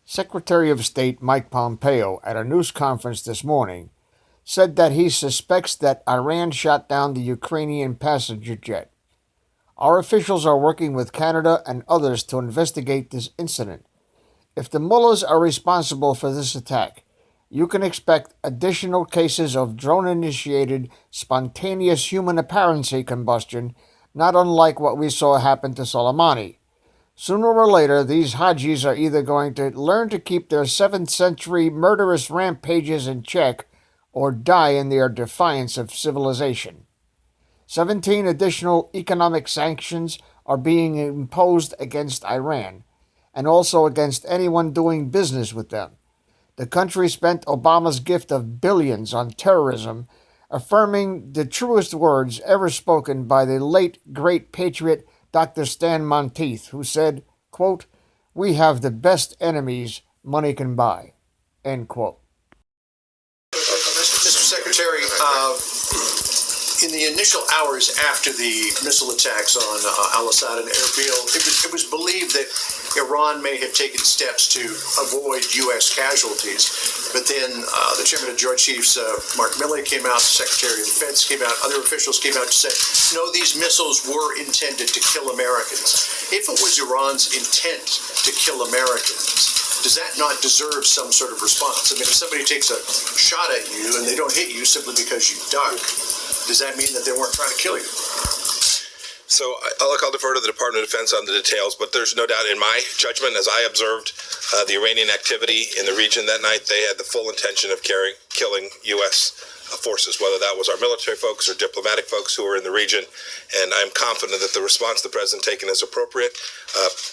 Secretary of State Mike Pompeo, at a news conference this morning, said that he suspects that Iran shot down the Ukrainian passenger jet. Our officials are working with Canada and others to investigate this incident. If the mullahs are responsible for this attack, you can expect additional cases of drone-initiated, spontaneous human apparency combustion, not unlike what we saw happen to Soleimani. Sooner or later, these Hajis are either going to learn to keep their 7th century murderous rampages in check or die in their defiance of civilization. 17 additional economic sanctions are being imposed against Iran, and also against anyone doing business with them. The country spent Obama's gift of billions on terrorism, affirming the truest words ever spoken by the late great Patriot Dr. Stan Monteith, who said, quote, "We have the best enemies money can buy," end quote. Mr. Secretary, in the initial hours after the missile attacks on Al-Assad and Erbil, it was believed that Iran may have taken steps to avoid U.S. casualties. But then the chairman of Joint Chiefs, Mark Milley, came out, the Secretary of Defense came out, other officials came out to say, no, these missiles were intended to kill Americans. If it was Iran's intent to kill Americans, does that not deserve some sort of response? I mean, if somebody takes a shot at you and they don't hit you simply because you duck, does that mean that they weren't trying to kill you? So I'll defer to the Department of Defense on the details, but there's no doubt in my judgment, as I observed the Iranian activity in the region that night, they had the full intention of killing U.S. forces, whether that was our military folks or diplomatic folks who were in the region. And I'm confident that the response the president taken is appropriate.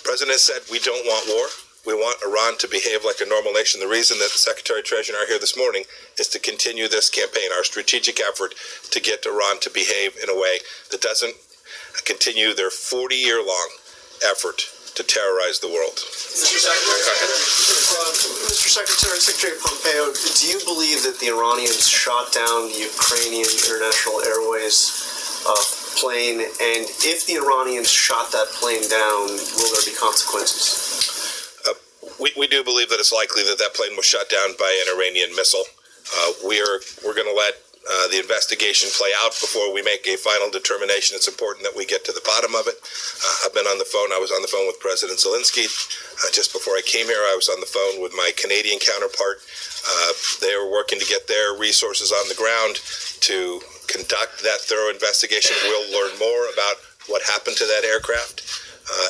President has said we don't want war. We want Iran to behave like a normal nation. The reason that the Secretary of Treasury and I are here this morning is to continue this campaign, our strategic effort to get Iran to behave in a way that doesn't continue their 40-year-long effort to terrorize the world. Mr. Secretary, Secretary Pompeo, do you believe that the Iranians shot down the Ukrainian International Airways plane? And if the Iranians shot that plane down, will there be consequences? We do believe that it's likely that that plane was shot down by an Iranian missile. We're going to let the investigation play out before we make a final determination. It's important that we get to the bottom of it. I've been on the phone. I was on the phone with President Zelensky. Just before I came here, I was on the phone with my Canadian counterpart. They were working to get their resources on the ground to conduct that thorough investigation. We'll learn more about what happened to that aircraft.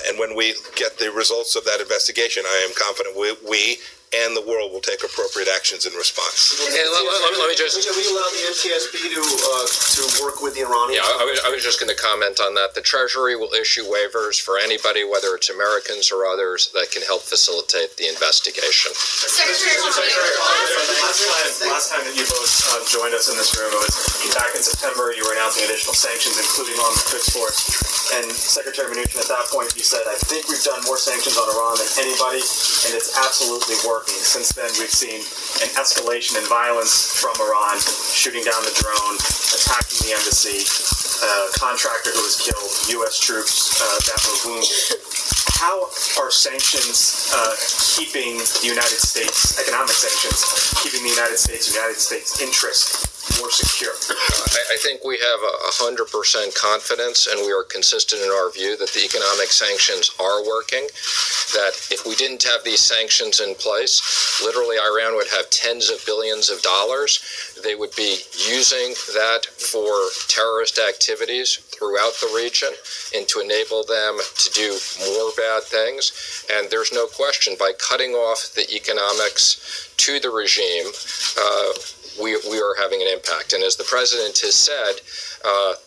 And when we get the results of that investigation, I am confident we and the world will take appropriate actions in response. And let me just... Will you allow the NTSB to work with the Iranians? Yeah, I was just going to comment on that. The Treasury will issue waivers for anybody, whether it's Americans or others, that can help facilitate the investigation. Secretary, last time that you both joined us in this room, it was back in September. You were announcing additional sanctions, including on the Quds Force. And Secretary Mnuchin, at that point, you said, I think we've done more sanctions on Iran than anybody, and it's absolutely working. Since then, we've seen an escalation in violence from Iran, shooting down the drone, attacking the embassy, a contractor who was killed, U.S. troops that were wounded. How are sanctions keeping the United States, economic sanctions, keeping the United States interest more secure? I think we have 100% confidence, and we are consistent in our view that the economic sanctions are working, that if we didn't have these sanctions in place, literally Iran would have tens of billions of dollars. They would be using that for terrorist activities throughout the region and to enable them to do more bad things. And there's no question, by cutting off the economics to the regime, we are having an impact. And as the president has said,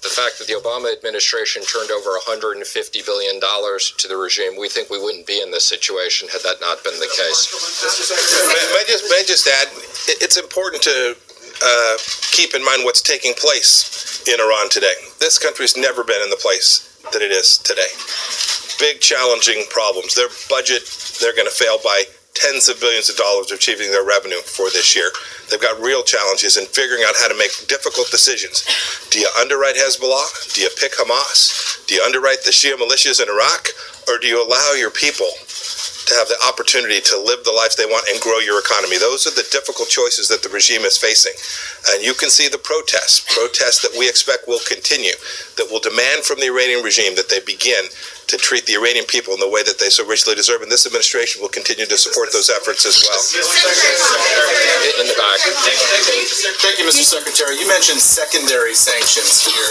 the fact that the Obama administration turned over $150 billion to the regime, we think we wouldn't be in this situation had that not been the case. May I just add, it's important to keep in mind what's taking place in Iran today. This country's never been in the place that it is today. Big, challenging problems. Their budget, they're going to fail by tens of billions of dollars achieving their revenue for this year. They've got real challenges in figuring out how to make difficult decisions. Do you underwrite Hezbollah? Do you pick Hamas? Do you underwrite the Shia militias in Iraq? Or do you allow your people to have the opportunity to live the life they want and grow your economy. Those are the difficult choices that the regime is facing. And you can see the protests that we expect will continue, that will demand from the Iranian regime that they begin to treat the Iranian people in the way that they so richly deserve. And this administration will continue to support those efforts as well. In the back. Thank you, Mr. Secretary. You mentioned secondary sanctions here.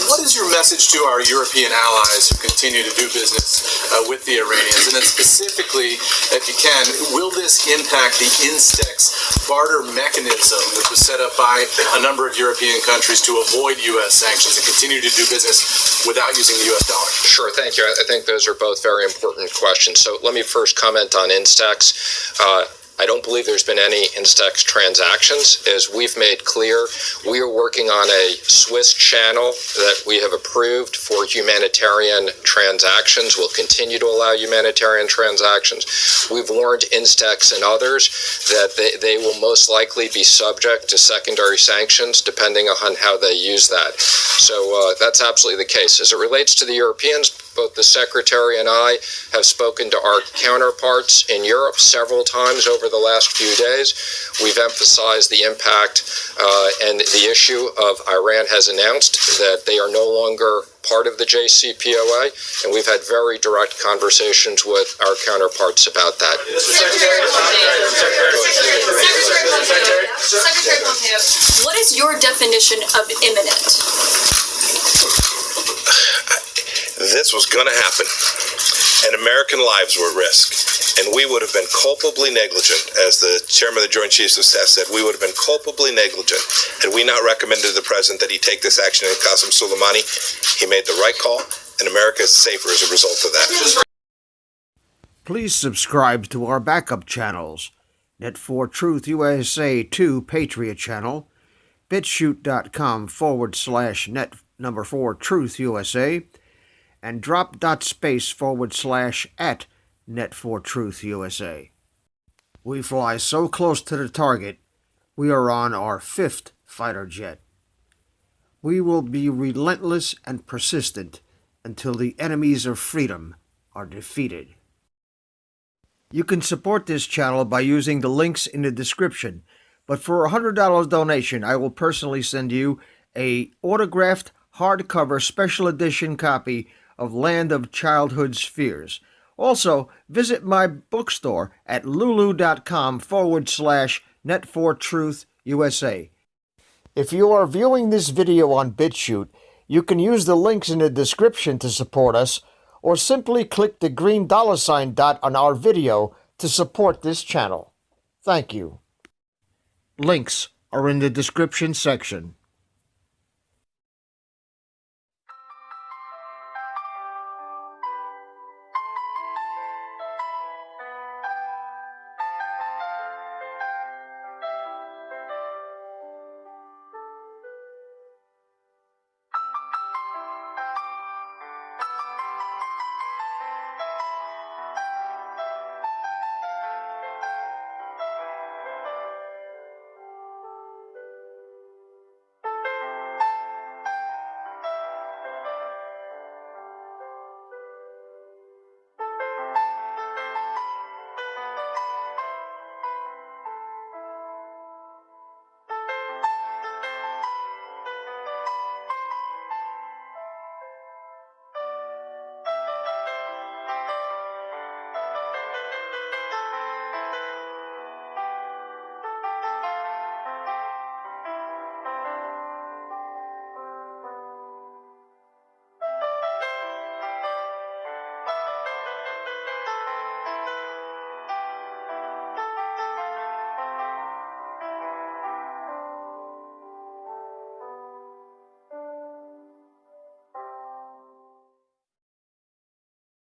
What is your message to our European allies who continue to do business with the Iranians? And then specifically, if you can, will this impact the INSTEX barter mechanism that was set up by a number of European countries to avoid U.S. sanctions and continue to do business without using the U.S. dollar? Sure, thank you. I think those are both very important questions. So let me first comment on INSTEX. I don't believe there's been any INSTEX transactions. As we've made clear, we are working on a Swiss channel that we have approved for humanitarian transactions. We'll continue to allow humanitarian transactions. We've warned INSTEX and others that they will most likely be subject to secondary sanctions depending on how they use that. So that's absolutely the case. As it relates to the Europeans, both the Secretary and I have spoken to our counterparts in Europe several times over the last few days. We've emphasized the impact and the issue of Iran has announced that they are no longer part of the JCPOA, and we've had very direct conversations with our counterparts about that. Secretary Pompeo, what is your definition of imminent? This was going to happen, and American lives were at risk, and we would have been culpably negligent, as the chairman of the Joint Chiefs of Staff said. We would have been culpably negligent had we not recommended to the president that he take this action in Qasem Soleimani. He made the right call, and America is safer as a result of that. Please subscribe to our backup channels, Net4Truth USA 2 Patriot channel, BitChute.com/Net4Truth USA, and drop.space /@Net4Truth USA. We fly so close to the target, we are on our 5th fighter jet. We will be relentless and persistent until the enemies of freedom are defeated. You can support this channel by using the links in the description, but for a $100 donation, I will personally send you a autographed hardcover special edition copy of Land of Childhood's Fears. Also, visit my bookstore at lulu.com/Net4Truth USA. If you are viewing this video on BitChute, you can use the links in the description to support us, or simply click the green $ dot on our video to support this channel. Thank you. Links are in the description section.